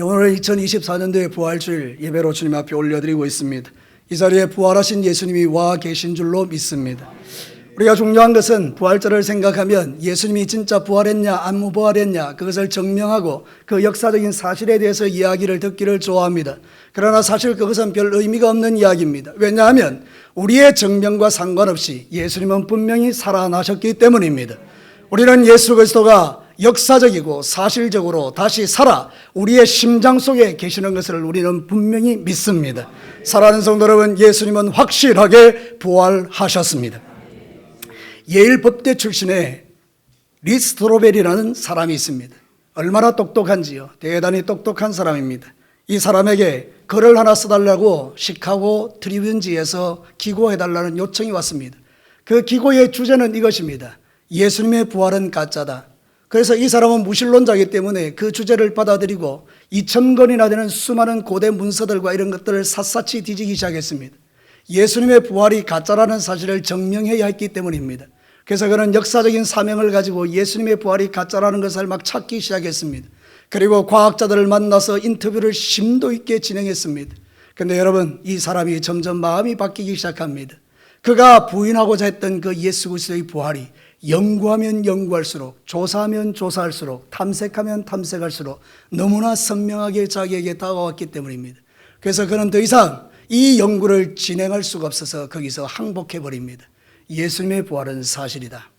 오늘 2024년도의 부활주일 예배로 주님 앞에 올려드리고 있습니다. 이 자리에 부활하신 예수님이 와 계신 줄로 믿습니다. 우리가 중요한 것은 부활절을 생각하면 예수님이 진짜 부활했냐 안 부활했냐 그것을 증명하고 그 역사적인 사실에 대해서 이야기를 듣기를 좋아합니다. 그러나 사실 그것은 별 의미가 없는 이야기입니다. 왜냐하면 우리의 증명과 상관없이 예수님은 분명히 살아나셨기 때문입니다. 우리는 예수 그리스도가 역사적이고 사실적으로 다시 살아 우리의 심장 속에 계시는 것을 우리는 분명히 믿습니다. 사랑하는 성도 여러분, 예수님은 확실하게 부활하셨습니다. 예일 법대 출신의 리스트로벨이라는 사람이 있습니다. 얼마나 똑똑한지요. 대단히 똑똑한 사람입니다. 이 사람에게 글을 하나 써달라고 시카고 트리뷴지에서 기고해달라는 요청이 왔습니다. 그 기고의 주제는 이것입니다. 예수님의 부활은 가짜다. 그래서 이 사람은 무신론자이기 때문에 그 주제를 받아들이고 2000권이나 되는 수많은 고대 문서들과 이런 것들을 샅샅이 뒤지기 시작했습니다. 예수님의 부활이 가짜라는 사실을 증명해야 했기 때문입니다. 그래서 그는 역사적인 사명을 가지고 예수님의 부활이 가짜라는 것을 막 찾기 시작했습니다. 그리고 과학자들을 만나서 인터뷰를 심도 있게 진행했습니다. 그런데 여러분, 이 사람이 점점 마음이 바뀌기 시작합니다. 그가 부인하고자 했던 그 예수 그리스도의 부활이 연구하면 연구할수록, 조사하면 조사할수록, 탐색하면 탐색할수록 너무나 선명하게 자기에게 다가왔기 때문입니다. 그래서 그는 더 이상 이 연구를 진행할 수가 없어서 거기서 항복해버립니다. 예수님의 부활은 사실이다.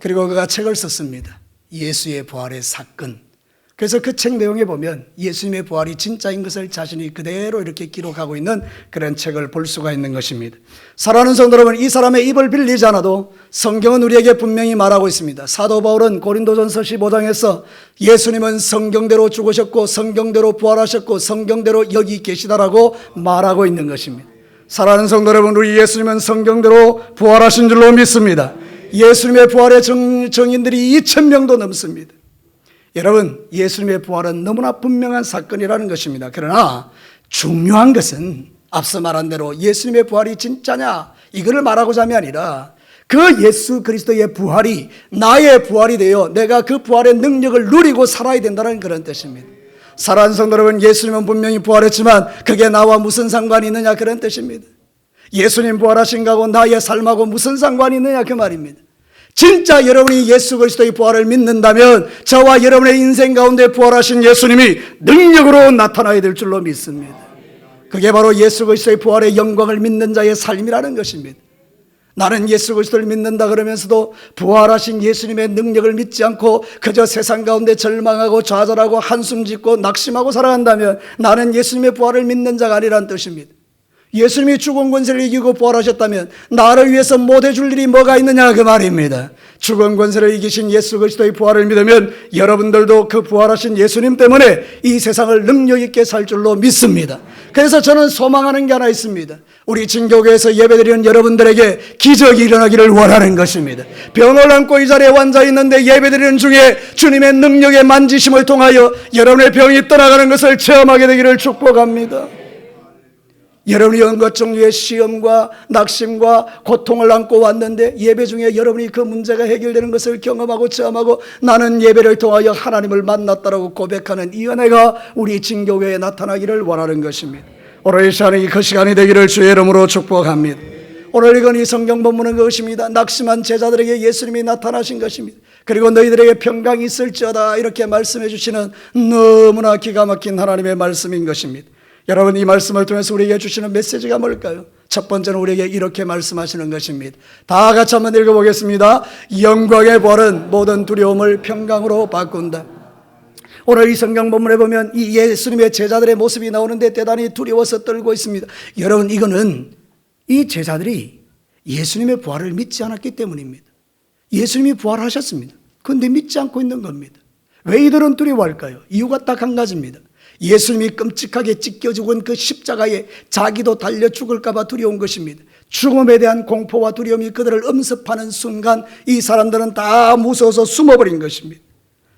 그리고 그가 책을 썼습니다. 예수의 부활의 사건. 그래서 그 책 내용에 보면 예수님의 부활이 진짜인 것을 자신이 그대로 이렇게 기록하고 있는 그런 책을 볼 수가 있는 것입니다. 사랑하는 성도 여러분, 이 사람의 입을 빌리지 않아도 성경은 우리에게 분명히 말하고 있습니다. 사도 바울은 고린도전서 15장에서 예수님은 성경대로 죽으셨고 성경대로 부활하셨고 성경대로 여기 계시다라고 말하고 있는 것입니다. 사랑하는 성도 여러분, 우리 예수님은 성경대로 부활하신 줄로 믿습니다. 예수님의 부활의 증인들이 2000명도 넘습니다. 여러분, 예수님의 부활은 너무나 분명한 사건이라는 것입니다. 그러나 중요한 것은 앞서 말한 대로 예수님의 부활이 진짜냐 이거를 말하고자 함이 아니라 그 예수 그리스도의 부활이 나의 부활이 되어 내가 그 부활의 능력을 누리고 살아야 된다는 그런 뜻입니다. 사랑하는 성도 여러분, 예수님은 분명히 부활했지만 그게 나와 무슨 상관이 있느냐 그런 뜻입니다. 예수님 부활하신 거하고 나의 삶하고 무슨 상관이 있느냐 그 말입니다. 진짜 여러분이 예수 그리스도의 부활을 믿는다면 저와 여러분의 인생 가운데 부활하신 예수님이 능력으로 나타나야 될 줄로 믿습니다. 그게 바로 예수 그리스도의 부활의 영광을 믿는 자의 삶이라는 것입니다. 나는 예수 그리스도를 믿는다 그러면서도 부활하신 예수님의 능력을 믿지 않고 그저 세상 가운데 절망하고 좌절하고 한숨 짓고 낙심하고 살아간다면 나는 예수님의 부활을 믿는 자가 아니라는 뜻입니다. 예수님이 죽은 권세를 이기고 부활하셨다면 나를 위해서 못해줄 일이 뭐가 있느냐 그 말입니다. 죽은 권세를 이기신 예수 그리스도의 부활을 믿으면 여러분들도 그 부활하신 예수님 때문에 이 세상을 능력 있게 살 줄로 믿습니다. 그래서 저는 소망하는 게 하나 있습니다. 우리 진교교에서 예배드리는 여러분들에게 기적이 일어나기를 원하는 것입니다. 병을 안고 이 자리에 앉아 있는데 예배드리는 중에 주님의 능력의 만지심을 통하여 여러분의 병이 떠나가는 것을 체험하게 되기를 축복합니다. 여러분이 온갖 종류의 시험과 낙심과 고통을 안고 왔는데 예배 중에 여러분이 그 문제가 해결되는 것을 경험하고 체험하고 나는 예배를 통하여 하나님을 만났다라고 고백하는 이 은혜가 우리 진교회에 나타나기를 원하는 것입니다. 오늘 이 시간이 그 시간이 되기를 주의 이름으로 축복합니다. 오늘 읽은 이 성경 본문은 그것입니다. 낙심한 제자들에게 예수님이 나타나신 것입니다. 그리고 너희들에게 평강이 있을지어다 이렇게 말씀해 주시는 너무나 기가 막힌 하나님의 말씀인 것입니다. 여러분, 이 말씀을 통해서 우리에게 주시는 메시지가 뭘까요? 첫 번째는 우리에게 이렇게 말씀하시는 것입니다. 다 같이 한번 읽어보겠습니다. 영광의 부활은 모든 두려움을 평강으로 바꾼다. 오늘 이 성경 본문에 보면 이 예수님의 제자들의 모습이 나오는데 대단히 두려워서 떨고 있습니다. 여러분, 이거는 이 제자들이 예수님의 부활을 믿지 않았기 때문입니다. 예수님이 부활하셨습니다. 그런데 믿지 않고 있는 겁니다. 왜 이들은 두려워할까요? 이유가 딱 한 가지입니다. 예수님이 끔찍하게 찢겨 죽은 그 십자가에 자기도 달려 죽을까 봐 두려운 것입니다. 죽음에 대한 공포와 두려움이 그들을 엄습하는 순간 이 사람들은 다 무서워서 숨어버린 것입니다.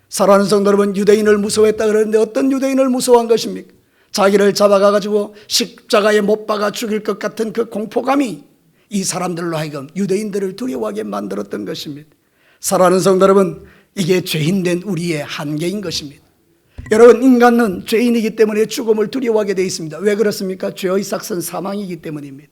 사랑하는 성도 여러분, 유대인을 무서워했다 그러는데 어떤 유대인을 무서워한 것입니까? 자기를 잡아가지고 십자가에 못 박아 죽일 것 같은 그 공포감이 이 사람들로 하여금 유대인들을 두려워하게 만들었던 것입니다. 사랑하는 성도 여러분, 이게 죄인된 우리의 한계인 것입니다. 여러분, 인간은 죄인이기 때문에 죽음을 두려워하게 되어 있습니다. 왜 그렇습니까? 죄의 삭은 사망이기 때문입니다.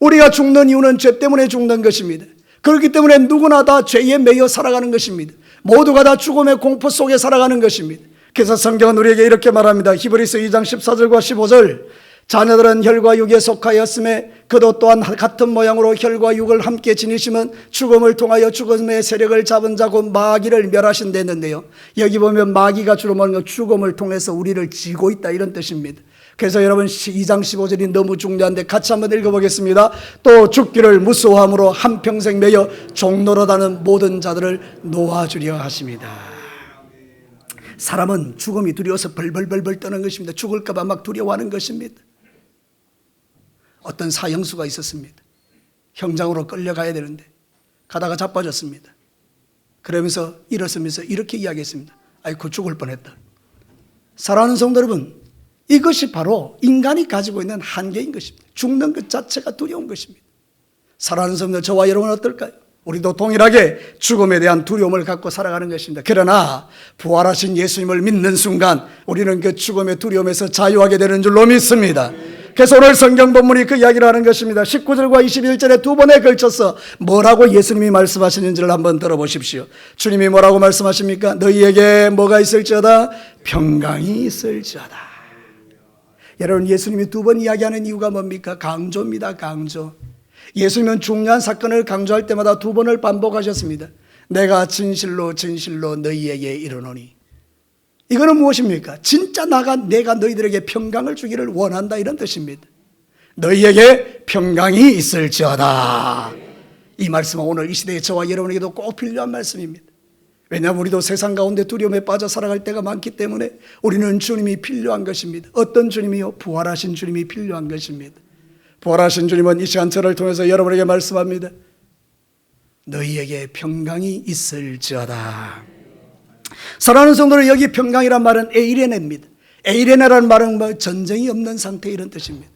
우리가 죽는 이유는 죄 때문에 죽는 것입니다. 그렇기 때문에 누구나 다 죄에 매여 살아가는 것입니다. 모두가 다 죽음의 공포 속에 살아가는 것입니다. 그래서 성경은 우리에게 이렇게 말합니다. 히브리서 2장 14절과 15절, 자녀들은 혈과 육에 속하였음에 그도 또한 같은 모양으로 혈과 육을 함께 지니심은 죽음을 통하여 죽음의 세력을 잡은 자고 마귀를 멸하신다 했는데요, 여기 보면 마귀가 주로 말하는 죽음을 통해서 우리를 쥐고 있다, 이런 뜻입니다. 그래서 여러분, 2장 15절이 너무 중요한데 같이 한번 읽어보겠습니다. 또 죽기를 무수함으로 한평생 매여 종노릇하는 모든 자들을 놓아주려 하십니다. 사람은 죽음이 두려워서 벌벌벌벌 떠는 것입니다. 죽을까 봐 막 두려워하는 것입니다. 어떤 사형수가 있었습니다. 형장으로 끌려가야 되는데 가다가 자빠졌습니다. 그러면서 일어서면서 이렇게 이야기했습니다. 아이고, 죽을 뻔했다. 사랑하는 성도 여러분, 이것이 바로 인간이 가지고 있는 한계인 것입니다. 죽는 것 자체가 두려운 것입니다. 사랑하는 성도, 저와 여러분은 어떨까요? 우리도 동일하게 죽음에 대한 두려움을 갖고 살아가는 것입니다. 그러나 부활하신 예수님을 믿는 순간 우리는 그 죽음의 두려움에서 자유하게 되는 줄로 믿습니다. 그래서 오늘 성경 본문이 그 이야기를 하는 것입니다. 19절과 21절에 두 번에 걸쳐서 뭐라고 예수님이 말씀하시는지를 한번 들어보십시오. 주님이 뭐라고 말씀하십니까? 너희에게 뭐가 있을지어다? 평강이 있을지어다. 여러분, 예수님이 두 번 이야기하는 이유가 뭡니까? 강조입니다. 강조. 예수님은 중요한 사건을 강조할 때마다 두 번을 반복하셨습니다. 내가 진실로 진실로 너희에게 이르노니. 이거는 무엇입니까? 진짜 내가 너희들에게 평강을 주기를 원한다, 이런 뜻입니다. 너희에게 평강이 있을지어다. 이 말씀은 오늘 이 시대에 저와 여러분에게도 꼭 필요한 말씀입니다. 왜냐하면 우리도 세상 가운데 두려움에 빠져 살아갈 때가 많기 때문에 우리는 주님이 필요한 것입니다. 어떤 주님이요? 부활하신 주님이 필요한 것입니다. 부활하신 주님은 이 시간 저를 통해서 여러분에게 말씀합니다. 너희에게 평강이 있을지어다. 사랑하는 성도들, 여기 평강이란 말은 에이레네입니다. 에이레네라는 말은 전쟁이 없는 상태, 이런 뜻입니다.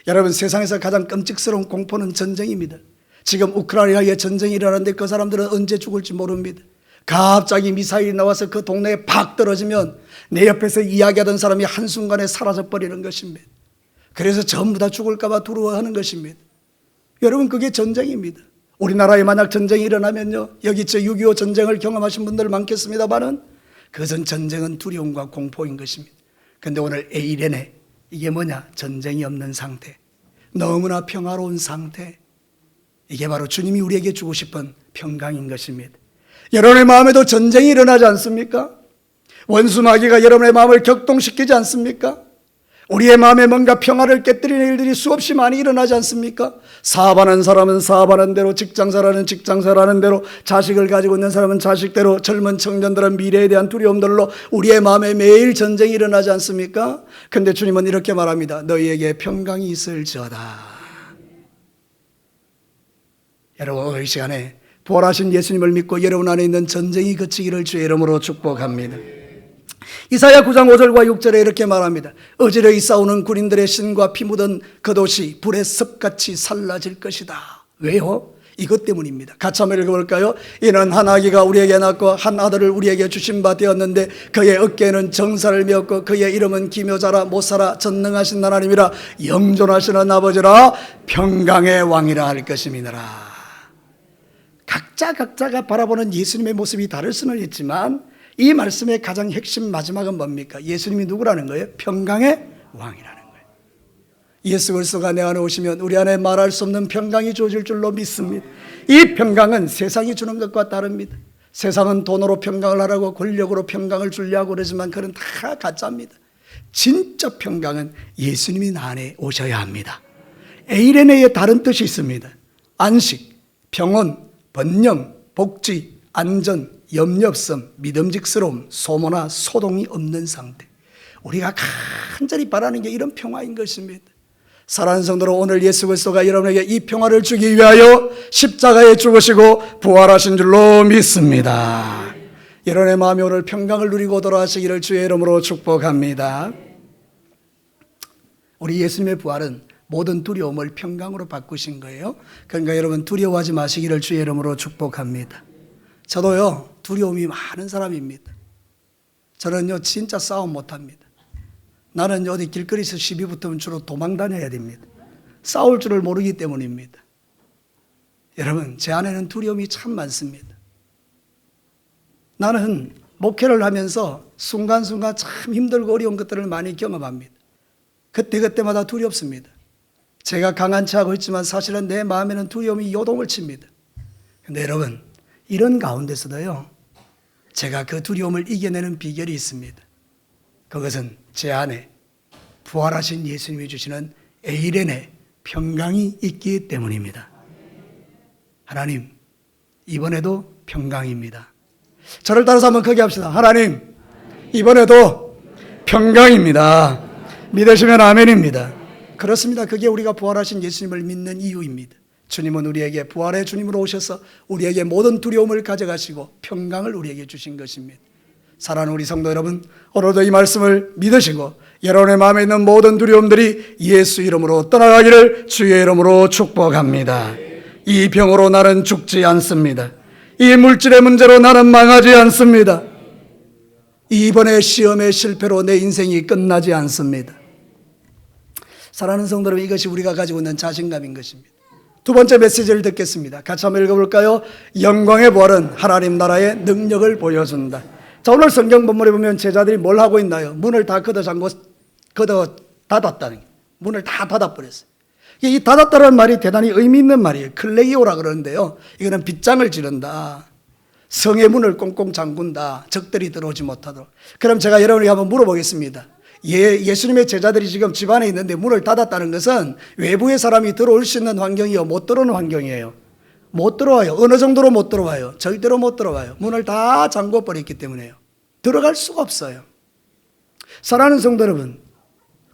여러분, 세상에서 가장 끔찍스러운 공포는 전쟁입니다. 지금 우크라이나에 전쟁이 일어나는데 그 사람들은 언제 죽을지 모릅니다. 갑자기 미사일이 나와서 그 동네에 팍 떨어지면 내 옆에서 이야기하던 사람이 한순간에 사라져버리는 것입니다. 그래서 전부 다 죽을까 봐 두려워하는 것입니다. 여러분, 그게 전쟁입니다. 우리나라에 만약 전쟁이 일어나면요, 여기 6.25 전쟁을 경험하신 분들 많겠습니다만은 그것은 전쟁은 두려움과 공포인 것입니다. 그런데 오늘 에이레네, 이게 뭐냐? 전쟁이 없는 상태, 너무나 평화로운 상태, 이게 바로 주님이 우리에게 주고 싶은 평강인 것입니다. 여러분의 마음에도 전쟁이 일어나지 않습니까? 원수 마귀가 여러분의 마음을 격동시키지 않습니까? 우리의 마음에 뭔가 평화를 깨뜨리는 일들이 수없이 많이 일어나지 않습니까? 사업하는 사람은 사업하는 대로, 직장사라는 직장사라는 대로, 자식을 가지고 있는 사람은 자식대로, 젊은 청년들은 미래에 대한 두려움들로 우리의 마음에 매일 전쟁이 일어나지 않습니까? 그런데 주님은 이렇게 말합니다. 너희에게 평강이 있을지어다. 여러분, 오늘 이 시간에 부활하신 예수님을 믿고 여러분 안에 있는 전쟁이 그치기를 주의 이름으로 축복합니다. 이사야 9장 5절과 6절에 이렇게 말합니다. 어지러이 싸우는 군인들의 신과 피 묻은 그 도시 불의 습같이 살라질 것이다. 왜요? 이것 때문입니다. 같이 한번 읽어볼까요? 이는 한 아기가 우리에게 낳고 한 아들을 우리에게 주신 바 되었는데 그의 어깨에는 정사를 메었고 그의 이름은 기묘자라 못살아 전능하신 하나님이라 영존하시는 아버지라 평강의 왕이라 할 것임이니라. 각자가 바라보는 예수님의 모습이 다를 수는 있지만 이 말씀의 가장 핵심 마지막은 뭡니까? 예수님이 누구라는 거예요? 평강의 왕이라는 거예요. 예수 그리스도가 내 안에 오시면 우리 안에 말할 수 없는 평강이 주어질 줄로 믿습니다. 이 평강은 세상이 주는 것과 다릅니다. 세상은 돈으로 평강을 하라고, 권력으로 평강을 주려고 그러지만 그건 다 가짜입니다. 진짜 평강은 예수님이 나 안에 오셔야 합니다. 에이레네에 다른 뜻이 있습니다. 안식, 평온, 번영, 복지, 안전, 염려 없음, 믿음직스러움, 소모나 소동이 없는 상태. 우리가 간절히 바라는 게 이런 평화인 것입니다. 사랑하는 성도로, 오늘 예수 그리스도가 여러분에게 이 평화를 주기 위하여 십자가에 죽으시고 부활하신 줄로 믿습니다. 여러분의 마음이 오늘 평강을 누리고 돌아가시기를 주의 이름으로 축복합니다. 우리 예수님의 부활은 모든 두려움을 평강으로 바꾸신 거예요. 그러니까 여러분, 두려워하지 마시기를 주의 이름으로 축복합니다. 저도요, 두려움이 많은 사람입니다. 저는요 진짜 싸움 못합니다. 나는 어디 길거리에서 시비 붙으면 주로 도망 다녀야 됩니다. 싸울 줄을 모르기 때문입니다. 여러분, 제 안에는 두려움이 참 많습니다. 나는 목회를 하면서 순간순간 참 힘들고 어려운 것들을 많이 경험합니다. 그때그때마다 두렵습니다. 제가 강한 척하고 있지만 사실은 내 마음에는 두려움이 요동을 칩니다. 그런데 여러분, 이런 가운데서도요, 제가 그 두려움을 이겨내는 비결이 있습니다. 그것은 제 안에 부활하신 예수님이 주시는 에이렌의 평강이 있기 때문입니다. 하나님, 이번에도 평강입니다. 저를 따라서 한번 크게 합시다. 하나님, 이번에도 평강입니다. 믿으시면 아멘입니다. 그렇습니다. 그게 우리가 부활하신 예수님을 믿는 이유입니다. 주님은 우리에게 부활의 주님으로 오셔서 우리에게 모든 두려움을 가져가시고 평강을 우리에게 주신 것입니다. 사랑하는 우리 성도 여러분, 오늘도 이 말씀을 믿으시고 여러분의 마음에 있는 모든 두려움들이 예수 이름으로 떠나가기를 주의 이름으로 축복합니다. 이 병으로 나는 죽지 않습니다. 이 물질의 문제로 나는 망하지 않습니다. 이번의 시험의 실패로 내 인생이 끝나지 않습니다. 사랑하는 성도 여러분, 이것이 우리가 가지고 있는 자신감인 것입니다. 두 번째 메시지를 듣겠습니다. 같이 한번 읽어볼까요? 영광의 부활은 하나님 나라의 능력을 보여준다. 자, 오늘 성경 본문에 보면 제자들이 뭘 하고 있나요? 문을 다 걷어 닫았다는 거예요. 문을 다 닫아버렸어요. 이 닫았다는 말이 대단히 의미 있는 말이에요. 클레이오라 그러는데요, 이거는 빗장을 지른다. 성의 문을 꽁꽁 잠근다. 적들이 들어오지 못하도록. 그럼 제가 여러분에게 한번 물어보겠습니다. 예수님의 제자들이 지금 집안에 있는데 문을 닫았다는 것은 외부의 사람이 들어올 수 있는 환경이요, 못 들어오는 환경이에요. 못 들어와요. 어느 정도로 못 들어와요? 절대로 못 들어와요. 문을 다 잠궈버렸기 때문에요. 들어갈 수가 없어요. 사랑하는 성도 여러분,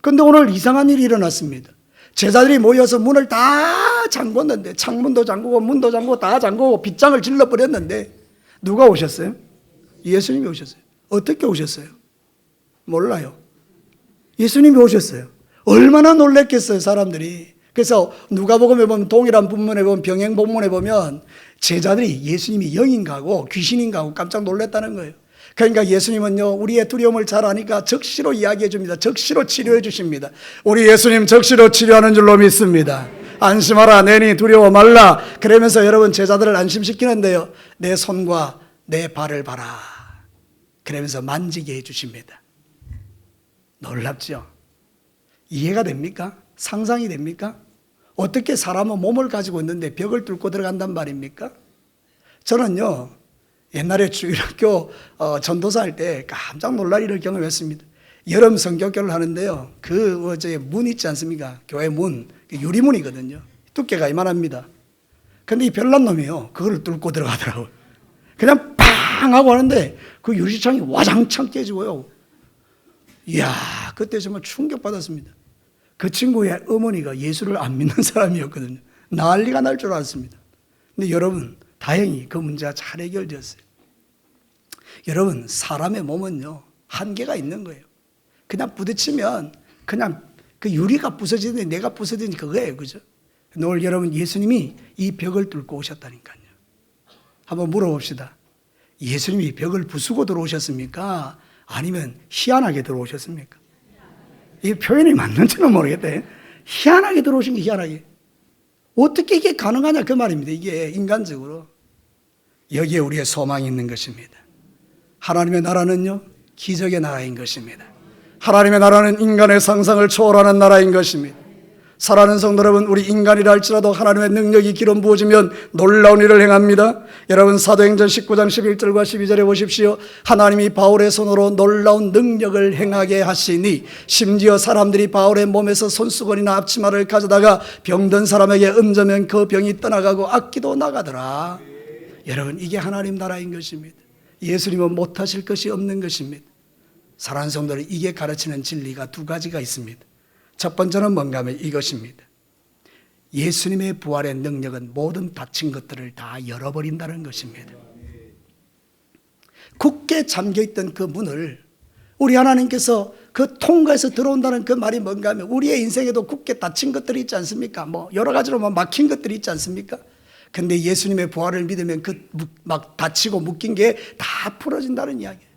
근데 오늘 이상한 일이 일어났습니다. 제자들이 모여서 문을 다 잠궜는데, 창문도 잠그고 문도 잠그고 다 잠그고 빗장을 질러버렸는데 누가 오셨어요? 예수님이 오셨어요. 어떻게 오셨어요? 몰라요. 예수님이 오셨어요. 얼마나 놀랬겠어요, 사람들이. 그래서 누가복음에 보면, 동일한 본문에 보면, 병행 본문에 보면 제자들이 예수님이 영인가고 귀신인가고 깜짝 놀랐다는 거예요. 그러니까 예수님은요, 우리의 두려움을 잘 아니까 적시로 이야기해 줍니다. 적시로 치료해 주십니다. 우리 예수님 적시로 치료하는 줄로 믿습니다. 안심하라, 내니 두려워 말라. 그러면서 여러분, 제자들을 안심시키는데요, 내 손과 내 발을 봐라. 그러면서 만지게 해 주십니다. 놀랍죠? 이해가 됩니까? 상상이 됩니까? 어떻게 사람은 몸을 가지고 있는데 벽을 뚫고 들어간단 말입니까? 저는요, 옛날에 주일학교 전도사 할 때 깜짝 놀랄 일을 경험했습니다. 여름 성경교를 하는데요, 그 문 있지 않습니까? 교회 문, 유리문이거든요. 두께가 이만합니다. 근데 이 별난 놈이요, 그걸 뚫고 들어가더라고요. 그냥 팡 하고 하는데 그 유리창이 와장창 깨지고요. 이야, 그때 정말 충격받았습니다. 그 친구의 어머니가 예수를 안 믿는 사람이었거든요. 난리가 날 줄 알았습니다. 근데 여러분, 다행히 그 문제가 잘 해결되었어요. 여러분, 사람의 몸은요, 한계가 있는 거예요. 그냥 부딪히면 그냥 그 유리가 부서지는데 내가 부서지는 그거예요. 그죠? 오늘 여러분, 예수님이 이 벽을 뚫고 오셨다니까요. 한번 물어봅시다. 예수님이 벽을 부수고 들어오셨습니까? 아니면 희한하게 들어오셨습니까? 이 표현이 맞는지는 모르겠다. 희한하게 들어오신 게 희한하게. 어떻게 이게 가능하냐 그 말입니다. 이게 인간적으로. 여기에 우리의 소망이 있는 것입니다. 하나님의 나라는요, 기적의 나라인 것입니다. 하나님의 나라는 인간의 상상을 초월하는 나라인 것입니다. 사랑하는 성도 여러분, 우리 인간이라 할지라도 하나님의 능력이 기름 부어지면 놀라운 일을 행합니다. 여러분, 사도행전 19장 11절과 12절에 보십시오. 하나님이 바울의 손으로 놀라운 능력을 행하게 하시니, 심지어 사람들이 바울의 몸에서 손수건이나 앞치마를 가져다가 병든 사람에게 얹으면 그 병이 떠나가고 악기도 나가더라. 여러분, 이게 하나님 나라인 것입니다. 예수님은 못하실 것이 없는 것입니다. 사랑하는 성도들, 이게 가르치는 진리가 두 가지가 있습니다. 첫 번째는 뭔가 하면 이것입니다. 예수님의 부활의 능력은 모든 닫힌 것들을 다 열어버린다는 것입니다. 굳게 잠겨있던 그 문을 우리 하나님께서 그 통과해서 들어온다는 그 말이 뭔가 하면, 우리의 인생에도 굳게 닫힌 것들이 있지 않습니까? 뭐 여러 가지로 막힌 것들이 있지 않습니까? 근데 예수님의 부활을 믿으면 그 막 닫히고 묶인 게 다 풀어진다는 이야기예요.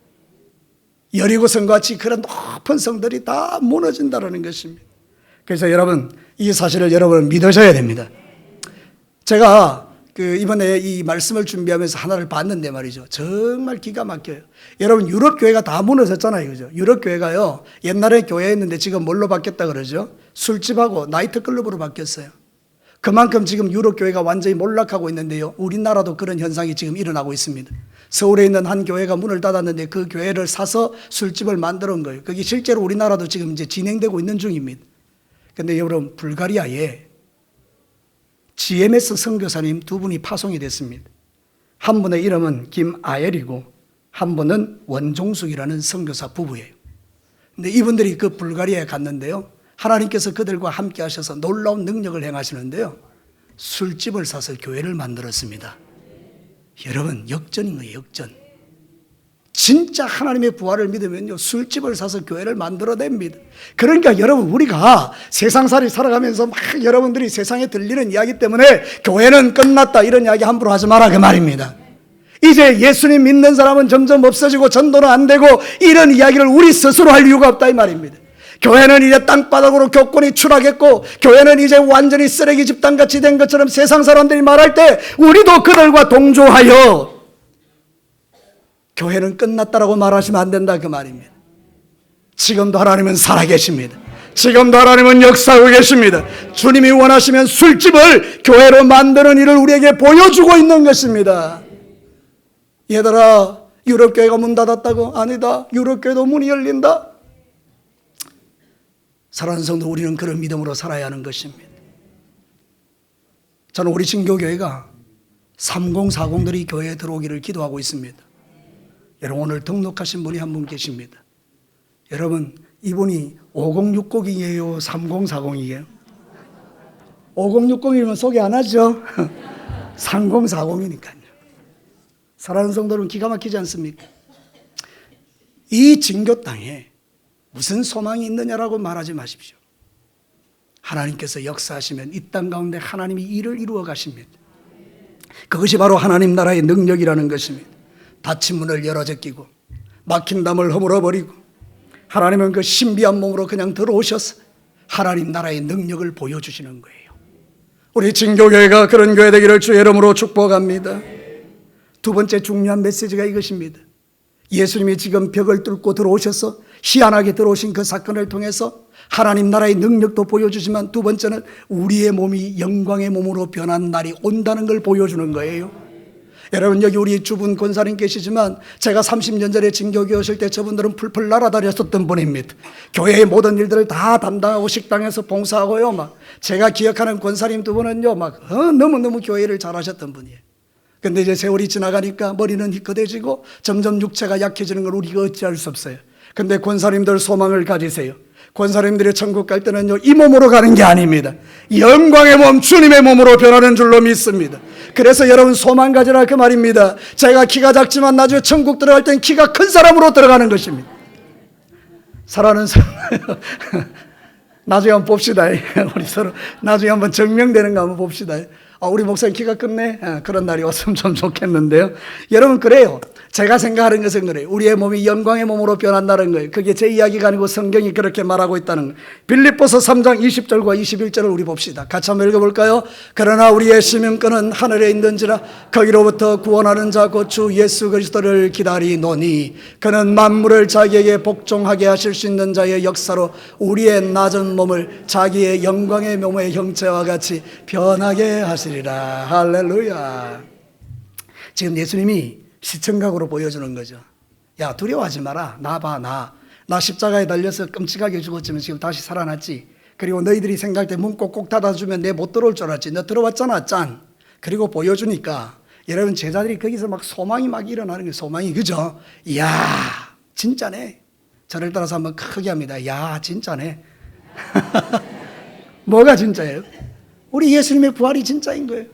여리고성과 같이 그런 높은 성들이 다 무너진다는 것입니다. 그래서 여러분, 이 사실을 여러분은 믿으셔야 됩니다. 제가 이번에 이 말씀을 준비하면서 하나를 봤는데 말이죠. 정말 기가 막혀요. 여러분, 유럽 교회가 다 무너졌잖아요. 그죠? 유럽 교회가요, 옛날에 교회였는데 지금 뭘로 바뀌었다 그러죠? 술집하고 나이트클럽으로 바뀌었어요. 그만큼 지금 유럽 교회가 완전히 몰락하고 있는데요. 우리나라도 그런 현상이 지금 일어나고 있습니다. 서울에 있는 한 교회가 문을 닫았는데 그 교회를 사서 술집을 만들어 온 거예요. 그게 실제로 우리나라도 지금 이제 진행되고 있는 중입니다. 근데 여러분, 불가리아에 GMS 선교사님 두 분이 파송이 됐습니다. 한 분의 이름은 김아엘이고 한 분은 원종숙이라는 선교사 부부예요. 근데 이분들이 그 불가리아에 갔는데요, 하나님께서 그들과 함께 하셔서 놀라운 능력을 행하시는데요, 술집을 사서 교회를 만들었습니다. 여러분, 역전인 거예요. 역전. 진짜 하나님의 부활을 믿으면요, 술집을 사서 교회를 만들어냅니다. 그러니까 여러분, 우리가 세상살이 살아가면서 막 여러분들이 세상에 들리는 이야기 때문에 교회는 끝났다 이런 이야기 함부로 하지 마라 그 말입니다. 이제 예수님 믿는 사람은 점점 없어지고 전도는 안 되고 이런 이야기를 우리 스스로 할 이유가 없다 이 말입니다. 교회는 이제 땅바닥으로 교권이 추락했고 교회는 이제 완전히 쓰레기 집단같이 된 것처럼 세상 사람들이 말할 때 우리도 그들과 동조하여 교회는 끝났다라고 말하시면 안 된다 그 말입니다. 지금도 하나님은 살아계십니다. 지금도 하나님은 역사하고 계십니다. 주님이 원하시면 술집을 교회로 만드는 일을 우리에게 보여주고 있는 것입니다. 얘들아, 유럽교회가 문 닫았다고? 아니다. 유럽교회도 문이 열린다. 사랑하는 성도, 우리는 그런 믿음으로 살아야 하는 것입니다. 저는 우리 진교교회가 3040들이 교회에 들어오기를 기도하고 있습니다. 여러분, 오늘 등록하신 분이 한 분 계십니다. 여러분, 이분이 5060이에요? 3040이에요? 5060이면 소개 안 하죠? 3040이니까요. 사랑하는 성도는 기가 막히지 않습니까? 이 진교 땅에 무슨 소망이 있느냐라고 말하지 마십시오. 하나님께서 역사하시면 이 땅 가운데 하나님이 일을 이루어 가십니다. 그것이 바로 하나님 나라의 능력이라는 것입니다. 닫힌 문을 열어 제끼고 막힌 담을 허물어 버리고 하나님은 그 신비한 몸으로 그냥 들어오셔서 하나님 나라의 능력을 보여주시는 거예요. 우리 진교교회가 그런 교회 되기를 주의 이름으로 축복합니다. 두 번째 중요한 메시지가 이것입니다. 예수님이 지금 벽을 뚫고 들어오셔서 희한하게 들어오신 그 사건을 통해서 하나님 나라의 능력도 보여주지만 두 번째는 우리의 몸이 영광의 몸으로 변한 날이 온다는 걸 보여주는 거예요. 여러분, 여기 우리 주분 권사님 계시지만 제가 30년 전에 진교교회 오실 때 저분들은 풀풀 날아다녔었던 분입니다. 교회의 모든 일들을 다 담당하고 식당에서 봉사하고요, 막 제가 기억하는 권사님 두 분은요, 막 너무너무 교회를 잘하셨던 분이에요. 근데 이제 세월이 지나가니까 머리는 희끗해지고 점점 육체가 약해지는 걸 우리가 어찌할 수 없어요. 근데 권사님들 소망을 가지세요. 권사님들이 천국 갈 때는요, 이 몸으로 가는 게 아닙니다. 영광의 몸, 주님의 몸으로 변하는 줄로 믿습니다. 그래서 여러분, 소망 가지라 그 말입니다. 제가 키가 작지만 나중에 천국 들어갈 땐 키가 큰 사람으로 들어가는 것입니다. 사랑하는 사람, 나중에 한번 봅시다. 우리 서로 나중에 한번 증명되는 거 한번 봅시다. 우리 목사님 키가 크네. 그런 날이 왔으면 좀 좋겠는데요. 여러분, 그래요. 제가 생각하는 것은 그래요. 우리의 몸이 영광의 몸으로 변한다는 거예요. 그게 제 이야기가 아니고 성경이 그렇게 말하고 있다는 거예요. 빌립보서 3장 20절과 21절을 우리 봅시다. 같이 한번 읽어볼까요? 그러나 우리의 시민권은 하늘에 있는지라 거기로부터 구원하는 자 곧 주 예수 그리스도를 기다리노니 그는 만물을 자기에게 복종하게 하실 수 있는 자의 역사로 우리의 낮은 몸을 자기의 영광의 몸의 형체와 같이 변하게 하시리라. 할렐루야. 지금 예수님이 시청각으로 보여주는 거죠. 야, 두려워하지 마라. 나 봐, 나 십자가에 달려서 끔찍하게 죽었지만 지금 다시 살아났지. 그리고 너희들이 생각할 때 문 꼭꼭 닫아주면 내 못 들어올 줄 알았지. 너 들어왔잖아, 짠. 그리고 보여주니까 여러분, 제자들이 거기서 막 소망이 막 일어나는 거예요. 소망이, 그죠? 이야, 진짜네. 저를 따라서 한번 크게 합니다. 야, 진짜네. 뭐가 진짜예요? 우리 예수님의 부활이 진짜인 거예요.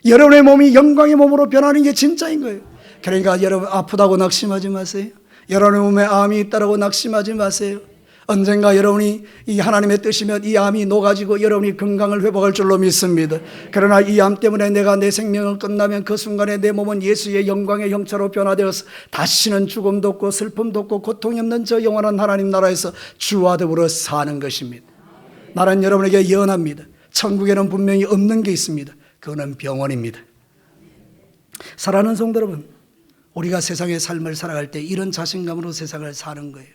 여러분의 몸이 영광의 몸으로 변하는 게 진짜인 거예요. 그러니까 여러분, 아프다고 낙심하지 마세요. 여러분의 몸에 암이 있다고 낙심하지 마세요. 언젠가 여러분이 이 하나님의 뜻이면 이 암이 녹아지고 여러분이 건강을 회복할 줄로 믿습니다. 그러나 이 암 때문에 내가 내 생명을 끝나면 그 순간에 내 몸은 예수의 영광의 형체로 변화되어서 다시는 죽음도 없고 슬픔도 없고 고통이 없는 저 영원한 하나님 나라에서 주와 더불어 사는 것입니다. 나는 여러분에게 예언합니다. 천국에는 분명히 없는 게 있습니다. 그거는 병원입니다. 사랑하는 성도 여러분, 우리가 세상의 삶을 살아갈 때 이런 자신감으로 세상을 사는 거예요.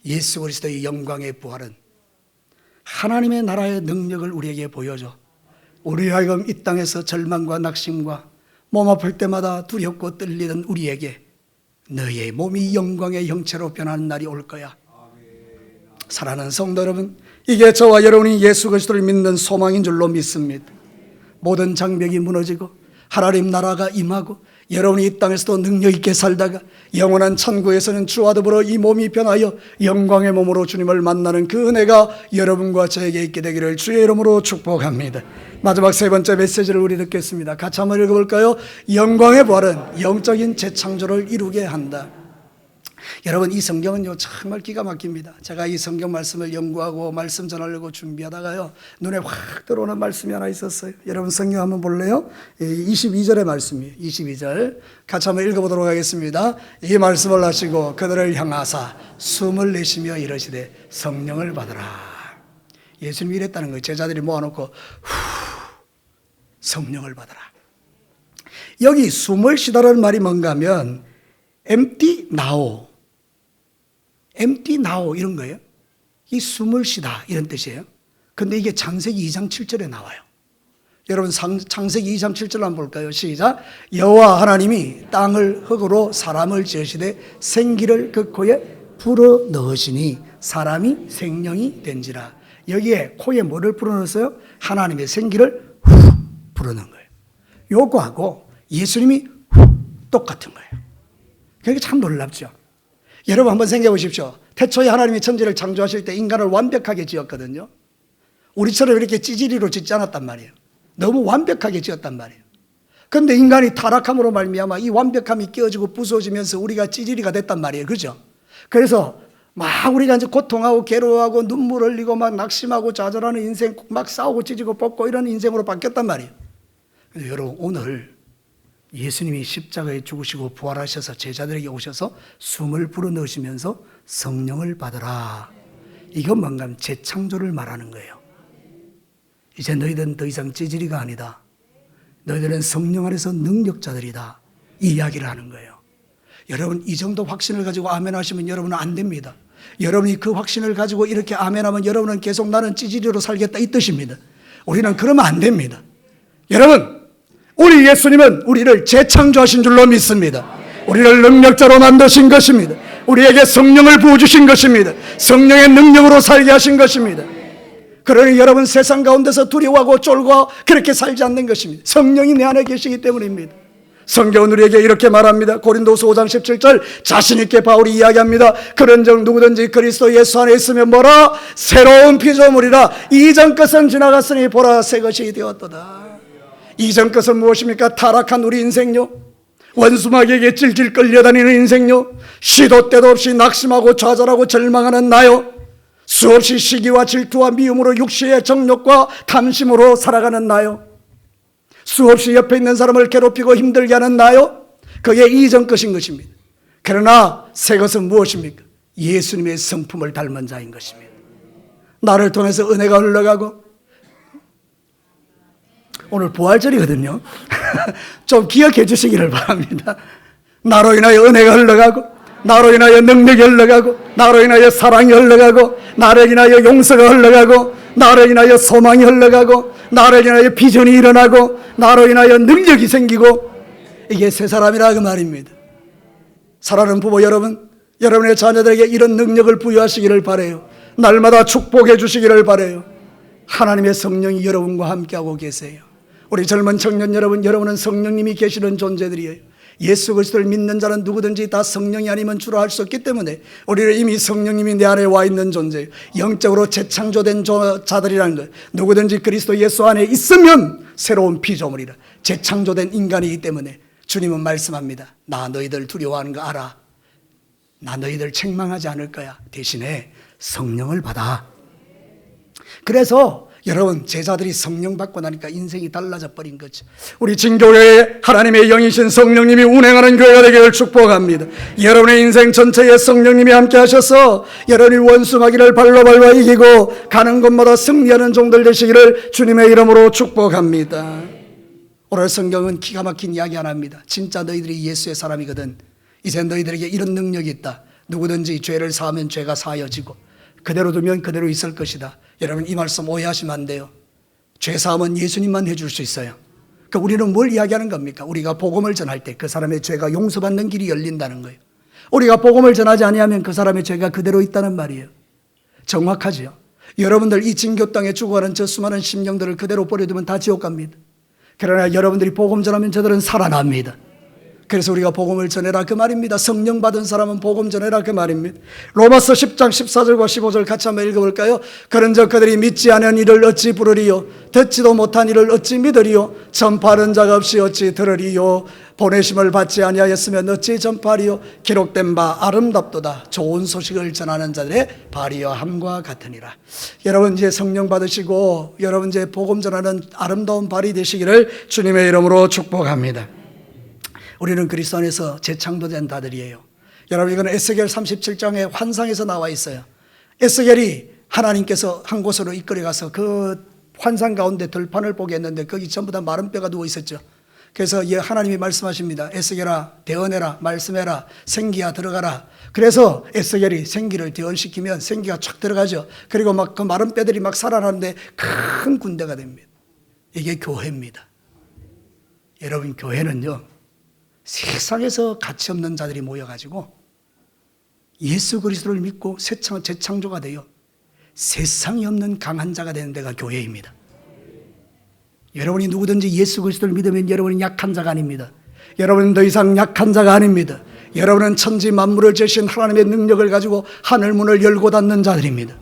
예수 그리스도의 영광의 부활은 하나님의 나라의 능력을 우리에게 보여줘 우리 하여금 이 땅에서 절망과 낙심과 몸 아플 때마다 두렵고 떨리던 우리에게 너의 몸이 영광의 형체로 변하는 날이 올 거야. 사랑하는 성도 여러분, 이게 저와 여러분이 예수 그리스도를 믿는 소망인 줄로 믿습니다. 모든 장벽이 무너지고 하나님 나라가 임하고 여러분이 이 땅에서도 능력 있게 살다가 영원한 천국에서는 주와 더불어 이 몸이 변하여 영광의 몸으로 주님을 만나는 그 은혜가 여러분과 저에게 있게 되기를 주의 이름으로 축복합니다. 마지막 세 번째 메시지를 우리 듣겠습니다. 같이 한번 읽어볼까요? 영광의 부활은 영적인 재창조를 이루게 한다. 여러분, 이 성경은요 정말 기가 막힙니다. 제가 이 성경 말씀을 연구하고 말씀 전하려고 준비하다가요 눈에 확 들어오는 말씀이 하나 있었어요. 여러분 성경 한번 볼래요? 22절의 말씀이에요. 22절 같이 한번 읽어보도록 하겠습니다. 이 말씀을 하시고 그들을 향하사 숨을 내쉬며 이르시되 성령을 받으라. 예수님이 이랬다는 거예요. 제자들이 모아놓고 성령을 받으라. 여기 숨을 쉬다라는 말이 뭔가 하면 empty now, empty now 이런 거예요. 이 숨을 쉬다 이런 뜻이에요. 근데 이게 창세기 2장 7절에 나와요. 여러분 창세기 2장 7절 한번 볼까요? 시작. 여호와 하나님이 땅을 흙으로 사람을 지으시되 생기를 그 코에 불어 넣으시니 사람이 생명이 된지라. 여기에 코에 뭐를 불어 넣었어요? 하나님의 생기를 후 불어 넣은 거예요. 요거하고 예수님이 후 똑같은 거예요. 그러니까 참 놀랍죠. 여러분 한번 생각해 보십시오. 태초에 하나님이 천지를 창조하실 때 인간을 완벽하게 지었거든요. 우리처럼 이렇게 찌질이로 짓지 않았단 말이에요. 너무 완벽하게 지었단 말이에요. 그런데 인간이 타락함으로 말미암아 이 완벽함이 깨어지고 부서지면서 우리가 찌질이가 됐단 말이에요. 그죠? 그래서 막 우리가 이제 고통하고 괴로워하고 눈물 흘리고 막 낙심하고 좌절하는 인생, 막 싸우고 찢고 뽑고 이런 인생으로 바뀌었단 말이에요. 근데 여러분 오늘 예수님이 십자가에 죽으시고 부활하셔서 제자들에게 오셔서 숨을 불어넣으시면서 성령을 받으라. 이건 뭔가 하면 재창조를 말하는 거예요. 이제 너희들은 더 이상 찌질이가 아니다. 너희들은 성령 안에서 능력자들이다. 이 이야기를 하는 거예요. 여러분 이 정도 확신을 가지고 아멘 하시면 여러분은 안 됩니다. 여러분이 그 확신을 가지고 이렇게 아멘 하면 여러분은 계속 나는 찌질이로 살겠다 이 뜻입니다. 우리는 그러면 안 됩니다. 여러분 우리 예수님은 우리를 재창조하신 줄로 믿습니다. 우리를 능력자로 만드신 것입니다. 우리에게 성령을 부어주신 것입니다. 성령의 능력으로 살게 하신 것입니다. 그러니 여러분 세상 가운데서 두려워하고 쫄고 그렇게 살지 않는 것입니다. 성령이 내 안에 계시기 때문입니다. 성경은 우리에게 이렇게 말합니다. 고린도서 5장 17절 자신 있게 바울이 이야기합니다. 그런즉 누구든지 그리스도 예수 안에 있으면 뭐라? 새로운 피조물이라. 이전 것은 지나갔으니 보라 새 것이 되었도다. 이전 것은 무엇입니까? 타락한 우리 인생요, 원수마귀에게 질질 끌려다니는 인생요, 시도 때도 없이 낙심하고 좌절하고 절망하는 나요, 수없이 시기와 질투와 미움으로 육체의 정욕과 탐심으로 살아가는 나요, 수없이 옆에 있는 사람을 괴롭히고 힘들게 하는 나요, 그게 이전 것인 것입니다. 그러나 새 것은 무엇입니까? 예수님의 성품을 닮은 자인 것입니다. 나를 통해서 은혜가 흘러가고, 오늘 부활절이거든요. 좀 기억해 주시기를 바랍니다. 나로 인하여 은혜가 흘러가고, 나로 인하여 능력이 흘러가고, 나로 인하여 사랑이 흘러가고, 나로 인하여 용서가 흘러가고, 나로 인하여 소망이 흘러가고, 나로 인하여 비전이 일어나고, 나로 인하여 능력이 생기고, 이게 새 사람이라 그 말입니다. 사랑하는 부모 여러분, 여러분의 자녀들에게 이런 능력을 부여하시기를 바라요. 날마다 축복해 주시기를 바라요. 하나님의 성령이 여러분과 함께하고 계세요. 우리 젊은 청년 여러분, 여러분은 성령님이 계시는 존재들이에요. 예수 그리스도를 믿는 자는 누구든지 다 성령이 아니면 주로 할 수 없기 때문에 우리는 이미 성령님이 내 안에 와 있는 존재예요. 영적으로 재창조된 자들이라는 거예요. 누구든지 그리스도 예수 안에 있으면 새로운 피조물이라. 재창조된 인간이기 때문에 주님은 말씀합니다. 나 너희들 두려워하는 거 알아. 나 너희들 책망하지 않을 거야. 대신에 성령을 받아. 그래서 여러분, 제자들이 성령 받고 나니까 인생이 달라져 버린 거죠. 우리 진교회에 하나님의 영이신 성령님이 운행하는 교회가 되기를 축복합니다. 여러분의 인생 전체에 성령님이 함께 하셔서 여러분이 원수마귀를 발로 밟아 이기고 가는 곳마다 승리하는 종들 되시기를 주님의 이름으로 축복합니다. 오늘 성경은 기가 막힌 이야기 하나 합니다. 진짜 너희들이 예수의 사람이거든. 이제 너희들에게 이런 능력이 있다. 누구든지 죄를 사하면 죄가 사하여지고 그대로 두면 그대로 있을 것이다. 여러분, 이 말씀 오해하시면 안 돼요. 죄 사함은 예수님만 해줄 수 있어요. 그러니까 우리는 뭘 이야기하는 겁니까? 우리가 복음을 전할 때 그 사람의 죄가 용서받는 길이 열린다는 거예요. 우리가 복음을 전하지 아니하면 그 사람의 죄가 그대로 있다는 말이에요. 정확하죠. 여러분들 이 진교 땅에 죽어가는 저 수많은 심령들을 그대로 버려두면 다 지옥 갑니다. 그러나 여러분들이 복음 전하면 저들은 살아납니다. 그래서 우리가 복음을 전해라 그 말입니다. 성령 받은 사람은 복음 전해라 그 말입니다. 로마서 10장 14절과 15절 같이 한번 읽어볼까요? 그런즉 그들이 믿지 않은 이를 어찌 부르리요? 듣지도 못한 이를 어찌 믿으리요? 전파하는 자가 없이 어찌 들으리요? 보내심을 받지 아니하였으면 어찌 전파하리요? 기록된 바 아름답도다. 좋은 소식을 전하는 자들의 발이여 함과 같으니라. 여러분 이제 성령 받으시고 여러분 이제 복음 전하는 아름다운 발이 되시기를 주님의 이름으로 축복합니다. 우리는 그리스도 안에서 재창조된 자들이에요. 여러분, 이건 에스겔 37장의 환상에서 나와 있어요. 에스겔이 하나님께서 한 곳으로 이끌어가서 그 환상 가운데 들판을 보게 했는데 거기 전부 다 마른 뼈가 누워 있었죠. 그래서 하나님이 말씀하십니다. 에스겔아 대언해라, 말씀해라, 생기야 들어가라. 그래서 에스겔이 생기를 대언시키면 생기가 쫙 들어가죠. 그리고 막 그 마른 뼈들이 막 살아나는데 큰 군대가 됩니다. 이게 교회입니다. 여러분, 교회는요, 세상에서 가치 없는 자들이 모여가지고 예수 그리스도를 믿고 재창조가 되어 세상이 없는 강한 자가 되는 데가 교회입니다. 여러분이 누구든지 예수 그리스도를 믿으면 여러분은 약한 자가 아닙니다. 여러분은 더 이상 약한 자가 아닙니다. 여러분은 천지 만물을 지으신 하나님의 능력을 가지고 하늘 문을 열고 닫는 자들입니다.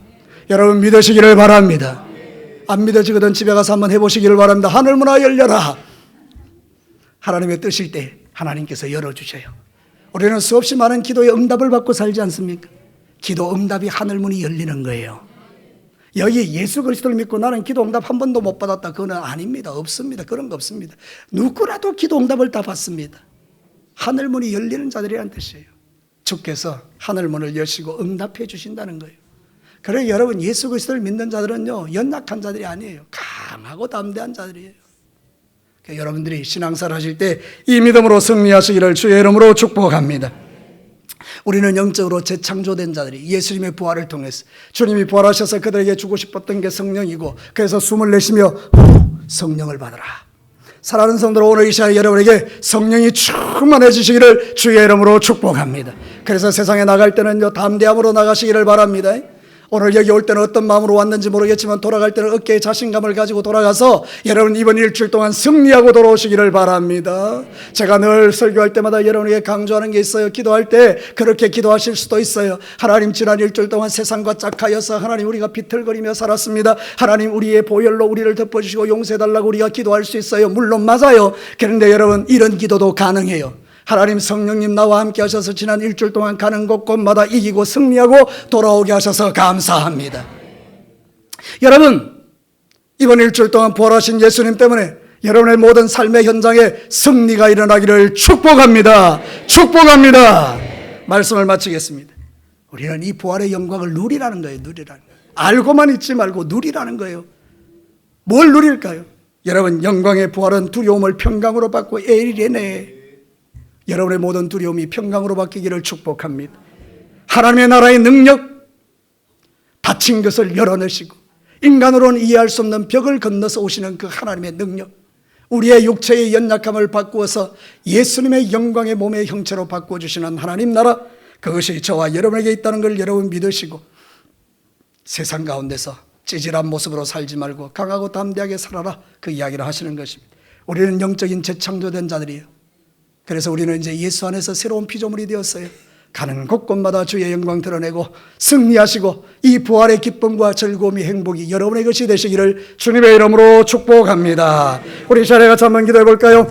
여러분 믿으시기를 바랍니다. 안 믿어지거든 집에 가서 한번 해보시기를 바랍니다. 하늘 문아 열려라. 하나님의 뜻일 때 하나님께서 열어주셔요. 우리는 수없이 많은 기도의 응답을 받고 살지 않습니까? 기도 응답이 하늘문이 열리는 거예요. 여기 예수 그리스도를 믿고 나는 기도 응답 한 번도 못 받았다, 그거는 아닙니다. 없습니다. 그런 거 없습니다. 누구라도 기도 응답을 다 받습니다. 하늘문이 열리는 자들이라는 뜻이에요. 주께서 하늘문을 여시고 응답해 주신다는 거예요. 그래 여러분, 예수 그리스도를 믿는 자들은요, 연약한 자들이 아니에요. 강하고 담대한 자들이에요. 여러분들이 신앙생활 하실 때 이 믿음으로 승리하시기를 주의 이름으로 축복합니다. 우리는 영적으로 재창조된 자들이 예수님의 부활을 통해서 주님이 부활하셔서 그들에게 주고 싶었던 게 성령이고, 그래서 숨을 내쉬며 성령을 받으라. 사랑하는 성도들, 오늘 이 시간에 여러분에게 성령이 충만해지시기를 주의 이름으로 축복합니다. 그래서 세상에 나갈 때는요, 담대함으로 나가시기를 바랍니다. 오늘 여기 올 때는 어떤 마음으로 왔는지 모르겠지만 돌아갈 때는 어깨에 자신감을 가지고 돌아가서 여러분 이번 일주일 동안 승리하고 돌아오시기를 바랍니다. 제가 늘 설교할 때마다 여러분에게 강조하는 게 있어요. 기도할 때 그렇게 기도하실 수도 있어요. 하나님, 지난 일주일 동안 세상과 짝하여서 하나님 우리가 비틀거리며 살았습니다. 하나님 우리의 보혈로 우리를 덮어주시고 용서해달라고 우리가 기도할 수 있어요. 물론 맞아요. 그런데 여러분, 이런 기도도 가능해요. 하나님 성령님 나와 함께 하셔서 지난 일주일 동안 가는 곳곳마다 이기고 승리하고 돌아오게 하셔서 감사합니다. 여러분, 이번 일주일 동안 부활하신 예수님 때문에 여러분의 모든 삶의 현장에 승리가 일어나기를 축복합니다. 축복합니다. 말씀을 마치겠습니다. 우리는 이 부활의 영광을 누리라는 거예요. 누리라는 거예요. 알고만 있지 말고 누리라는 거예요. 뭘 누릴까요? 여러분, 영광의 부활은 두려움을 평강으로 바꾸고 에리레네. 여러분의 모든 두려움이 평강으로 바뀌기를 축복합니다. 하나님의 나라의 능력, 닫힌 것을 열어내시고 인간으로는 이해할 수 없는 벽을 건너서 오시는 그 하나님의 능력, 우리의 육체의 연약함을 바꾸어서 예수님의 영광의 몸의 형체로 바꿔주시는 하나님 나라, 그것이 저와 여러분에게 있다는 걸 여러분 믿으시고 세상 가운데서 찌질한 모습으로 살지 말고 강하고 담대하게 살아라, 그 이야기를 하시는 것입니다. 우리는 영적인 재창조된 자들이에요. 그래서 우리는 이제 예수 안에서 새로운 피조물이 되었어요. 가는 곳곳마다 주의 영광 드러내고 승리하시고 이 부활의 기쁨과 즐거움이 행복이 여러분의 것이 되시기를 주님의 이름으로 축복합니다. 우리 이 자리에 같이 한번 기도해 볼까요?